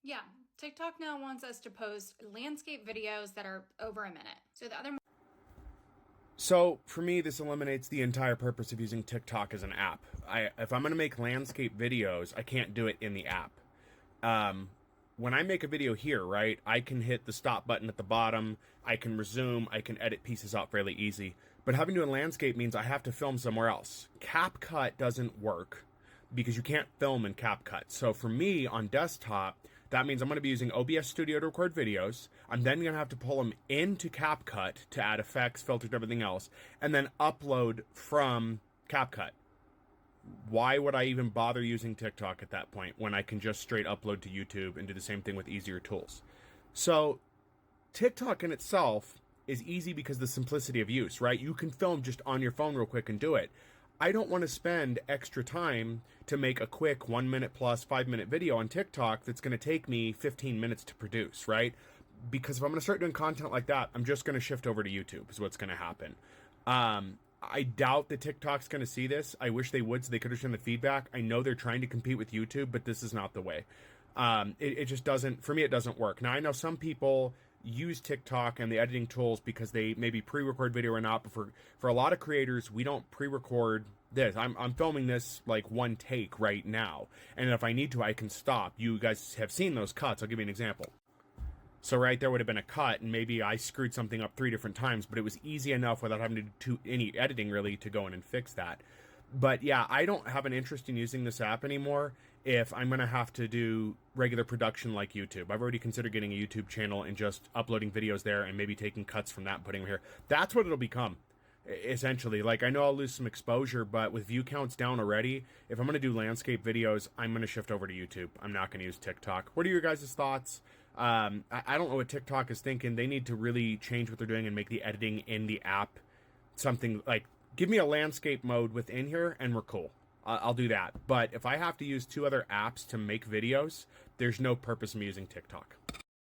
Yeah, TikTok now wants us to post landscape videos that are over a minute. So for me, this eliminates the entire purpose of using TikTok as an app. If I'm going to make landscape videos, I can't do it in the app. When I make a video here, right, I can hit the stop button at the bottom, I can resume, I can edit pieces out fairly easy. But having to do a landscape means I have to film somewhere else. CapCut doesn't work because you can't film in CapCut. So for me on desktop, that means I'm going to be using OBS Studio to record videos. I'm then going to have to pull them into CapCut to add effects, filters, everything else, and then upload from CapCut. Why would I even bother using TikTok at that point when I can just straight upload to YouTube and do the same thing with easier tools? So TikTok in itself is easy because of the simplicity of use, right? You can film just on your phone real quick and do it. I don't want to spend extra time to make a quick 1 minute plus 5 minute video on TikTok that's going to take me 15 minutes to produce, right? Because if I'm going to start doing content like that, I'm just going to shift over to YouTube is what's going to happen. I doubt that TikTok's going to see this. I wish they would so they could have shown the feedback. I know they're trying to compete with YouTube, but this is not the way. It just doesn't, for me, it doesn't work. Now, I know some people use TikTok and the editing tools because they maybe pre-record video or not, but for a lot of creators, we don't pre-record this. I'm filming this like one take right now, and if I need to, I can stop. You guys have seen those cuts. I'll give you an example. So right there would have been a cut, and maybe I screwed something up 3 different times, but it was easy enough without having to do any editing really to go in and fix that. But yeah, I don't have an interest in using this app anymore if I'm going to have to do regular production like YouTube. I've already considered getting a YouTube channel and just uploading videos there and maybe taking cuts from that and putting them here. That's what it'll become, essentially. Like, I know I'll lose some exposure, but with view counts down already, if I'm going to do landscape videos, I'm going to shift over to YouTube. I'm not going to use TikTok. What are your guys' thoughts? I don't know what TikTok is thinking. They need to really change what they're doing and make the editing in the app something like, give me a landscape mode within here and we're cool. I'll do that. But if I have to use 2 other apps to make videos, there's no purpose in using TikTok.